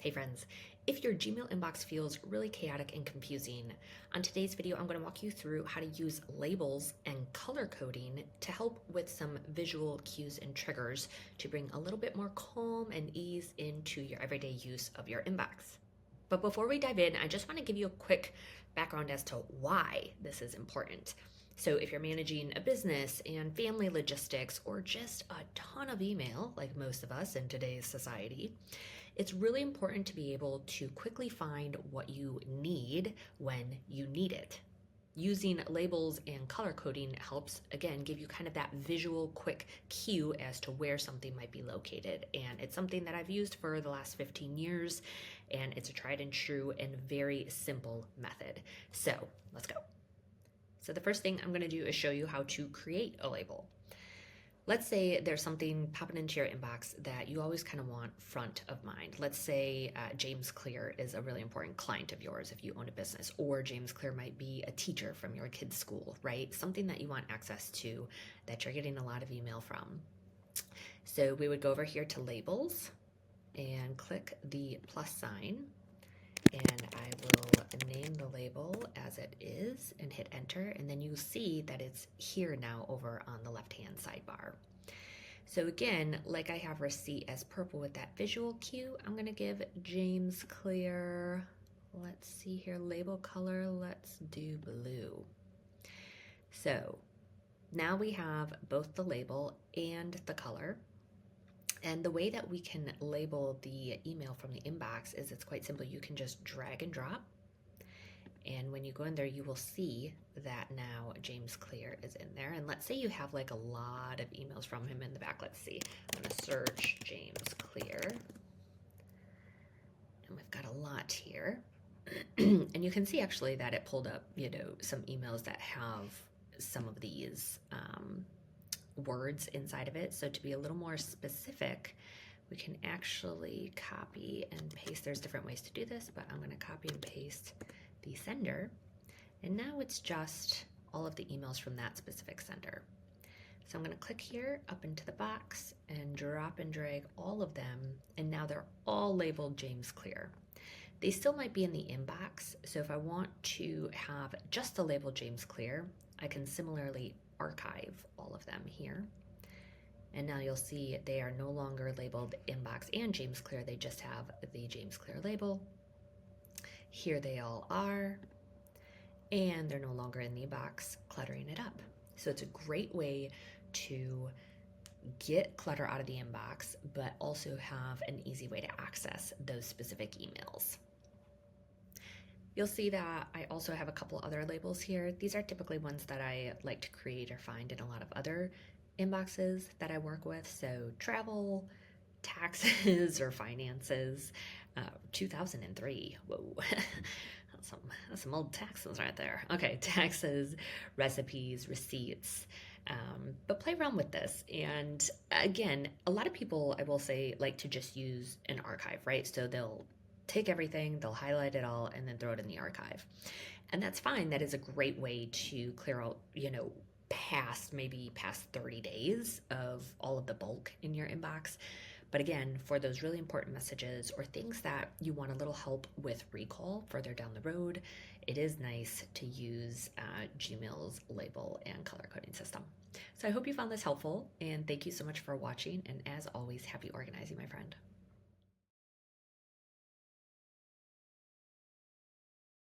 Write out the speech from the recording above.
Hey friends, if your Gmail inbox feels really chaotic and confusing, on today's video I'm going to walk you through how to use labels and color coding to help with some visual cues and triggers to bring a little bit more calm and ease into your everyday use of your inbox. But before we dive in, I just want to give you a quick background as to why this is important. So, if you're managing a business and family logistics, or just a ton of email, like most of us in today's society, it's really important to be able to quickly find what you need when you need it. Using labels and color coding helps, again, give you kind of that visual quick cue as to where something might be located. And it's something that I've used for the last 15 years, and it's a tried and true and very simple method. So let's go. So the first thing I'm going to do is show you how to create a label. Let's say there's something popping into your inbox that you always kind of want front of mind. Let's say James Clear is a really important client of yours if you own a business, or James Clear might be a teacher from your kid's school, right? Something that you want access to that you're getting a lot of email from. So we would go over here to labels and click the plus sign, and I will name the label as it is and hit enter, and then you'll see that it's here now over on the left hand sidebar. So again, like I have receipt as purple with that visual cue, I'm going to give James Clear, let's see here, label color, let's do blue. So now we have both the label and the color. And the way that we can label the email from the inbox is it's quite simple. You can just drag and drop. And when you go in there, you will see that now James Clear is in there. And let's say you have like a lot of emails from him in the back. Let's see. I'm going to search James Clear. And we've got a lot here. And you can see actually that it pulled up, some emails that have some of these words inside of it. So to be a little more specific, we can actually copy and paste. There's different ways to do this, but I'm going to copy and paste the sender. And now it's just all of the emails from that specific sender. So I'm going to click here up into the box and drop and drag all of them. And now they're all labeled James Clear. They still might be in the inbox. So if I want to have just the label James Clear, I can similarly archive all of them here. And now you'll see they are no longer labeled inbox and James Clear. They just have the James Clear label. Here they all are. And they're no longer in the box cluttering it up. So it's a great way to get clutter out of the inbox, but also have an easy way to access those specific emails. You'll see that I also have a couple other labels here. These are typically ones that I like to create or find in a lot of other inboxes that I work with. So travel, taxes, or finances. 2003, whoa. That's some old taxes right there. Okay, taxes, recipes, receipts. But play around with this. And again, a lot of people, I will say, like to just use an archive, right? So they'll take everything, they'll highlight it all, and then throw it in the archive. And that's fine. That is a great way to clear out, maybe past 30 days of all of the bulk in your inbox. But again, for those really important messages or things that you want a little help with recall further down the road, it is nice to use Gmail's label and color coding system. So I hope you found this helpful, and thank you so much for watching. And as always, happy organizing, my friend.